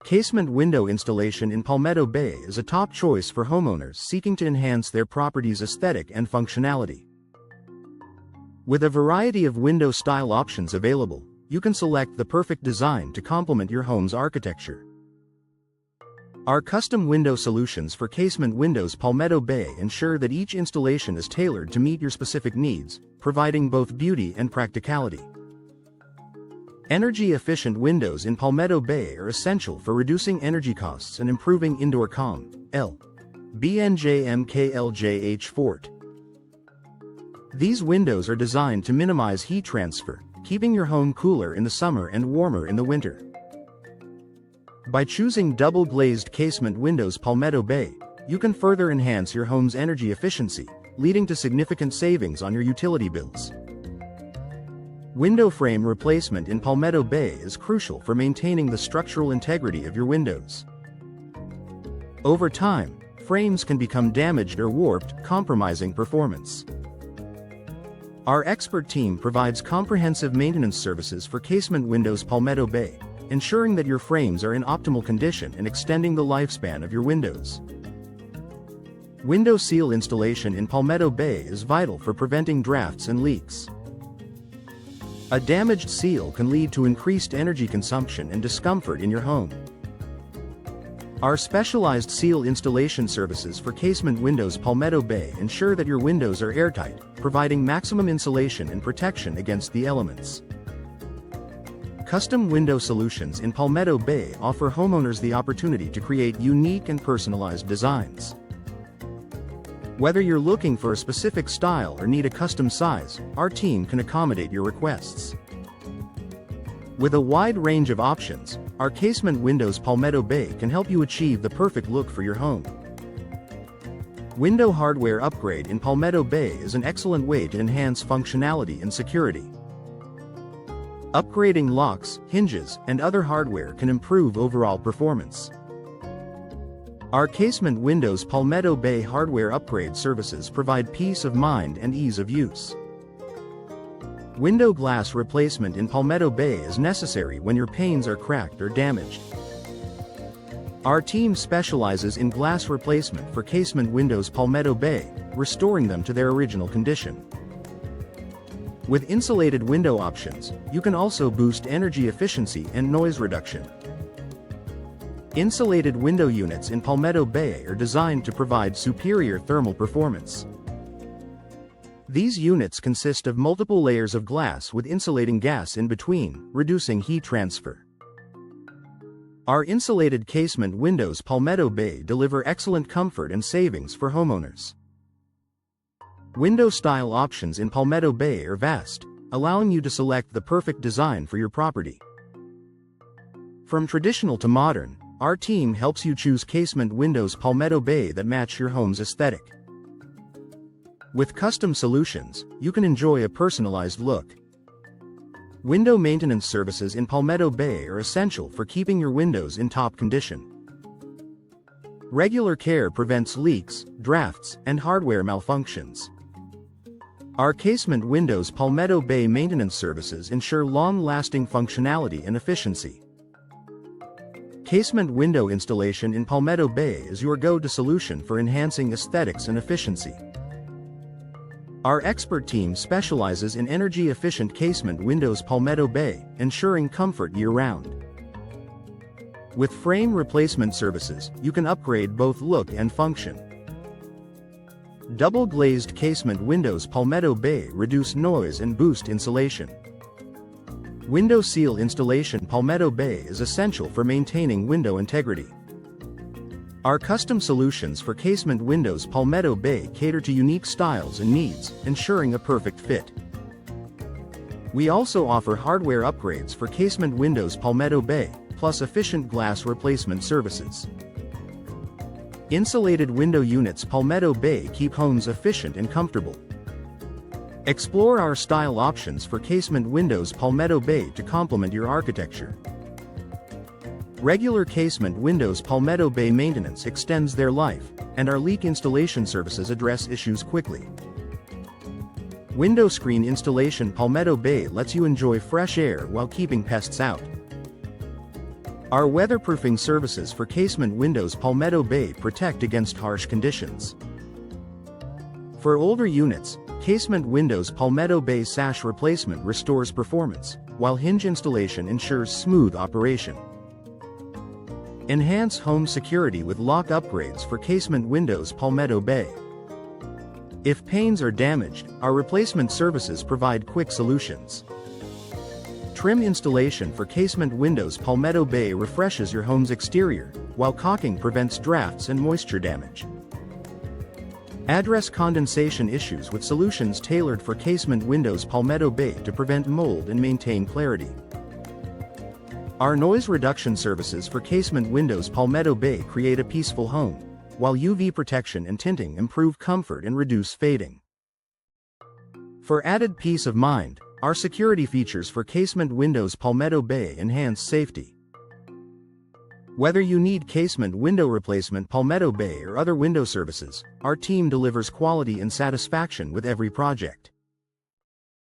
Casement window installation in Palmetto Bay is a top choice for homeowners seeking to enhance their property's aesthetic and functionality. With a variety of window style options available, you can select the perfect design to complement your home's architecture. Our custom window solutions for casement windows Palmetto Bay ensure that each installation is tailored to meet your specific needs, providing both beauty and practicality. Energy-efficient windows in Palmetto Bay are essential for reducing energy costs and improving indoor comfort. These windows are designed to minimize heat transfer, keeping your home cooler in the summer and warmer in the winter. By choosing double-glazed casement windows Palmetto Bay, you can further enhance your home's energy efficiency, leading to significant savings on your utility bills. Window frame replacement in Palmetto Bay is crucial for maintaining the structural integrity of your windows. Over time, frames can become damaged or warped, compromising performance. Our expert team provides comprehensive maintenance services for casement windows Palmetto Bay, ensuring that your frames are in optimal condition and extending the lifespan of your windows. Window seal installation in Palmetto Bay is vital for preventing drafts and leaks. A damaged seal can lead to increased energy consumption and discomfort in your home. Our specialized seal installation services for casement windows Palmetto Bay ensure that your windows are airtight, providing maximum insulation and protection against the elements. Custom window solutions in Palmetto Bay offer homeowners the opportunity to create unique and personalized designs. Whether you're looking for a specific style or need a custom size, our team can accommodate your requests. With a wide range of options, our casement windows Palmetto Bay can help you achieve the perfect look for your home. Window hardware upgrade in Palmetto Bay is an excellent way to enhance functionality and security. Upgrading locks, hinges, and other hardware can improve overall performance. Our casement windows Palmetto Bay hardware upgrade services provide peace of mind and ease of use. Window glass replacement in Palmetto Bay is necessary when your panes are cracked or damaged. Our team specializes in glass replacement for casement windows Palmetto Bay, restoring them to their original condition. With insulated window options, you can also boost energy efficiency and noise reduction. Insulated window units in Palmetto Bay are designed to provide superior thermal performance. These units consist of multiple layers of glass with insulating gas in between, reducing heat transfer. Our insulated casement windows Palmetto Bay deliver excellent comfort and savings for homeowners. Window style options in Palmetto Bay are vast, allowing you to select the perfect design for your property. From traditional to modern, our team helps you choose casement windows Palmetto Bay that match your home's aesthetic. With custom solutions, you can enjoy a personalized look. Window maintenance services in Palmetto Bay are essential for keeping your windows in top condition. Regular care prevents leaks, drafts, and hardware malfunctions. Our casement windows Palmetto Bay maintenance services ensure long-lasting functionality and efficiency. Casement window installation in Palmetto Bay is your go-to solution for enhancing aesthetics and efficiency. Our expert team specializes in energy-efficient casement windows Palmetto Bay, ensuring comfort year-round. With frame replacement services, you can upgrade both look and function. Double-glazed casement windows Palmetto Bay reduce noise and boost insulation. Window seal installation Palmetto Bay is essential for maintaining window integrity. Our custom solutions for casement windows Palmetto Bay cater to unique styles and needs, ensuring a perfect fit. We also offer hardware upgrades for casement windows Palmetto Bay, plus efficient glass replacement services. Insulated window units Palmetto Bay keep homes efficient and comfortable. Explore our style options for casement windows Palmetto Bay to complement your architecture. Regular casement windows Palmetto Bay maintenance extends their life, and our leak installation services address issues quickly. Window screen installation Palmetto Bay lets you enjoy fresh air while keeping pests out. Our weatherproofing services for casement windows Palmetto Bay protect against harsh conditions. For older units, casement windows Palmetto Bay sash replacement restores performance, while hinge installation ensures smooth operation. Enhance home security with lock upgrades for casement windows Palmetto Bay. If panes are damaged, our replacement services provide quick solutions. Trim installation for casement windows Palmetto Bay refreshes your home's exterior, while caulking prevents drafts and moisture damage. Address condensation issues with solutions tailored for casement windows Palmetto Bay to prevent mold and maintain clarity. Our noise reduction services for casement windows Palmetto Bay create a peaceful home, while UV protection and tinting improve comfort and reduce fading. For added peace of mind, our security features for casement windows Palmetto Bay enhance safety. Whether you need casement window replacement Palmetto Bay or other window services, our team delivers quality and satisfaction with every project.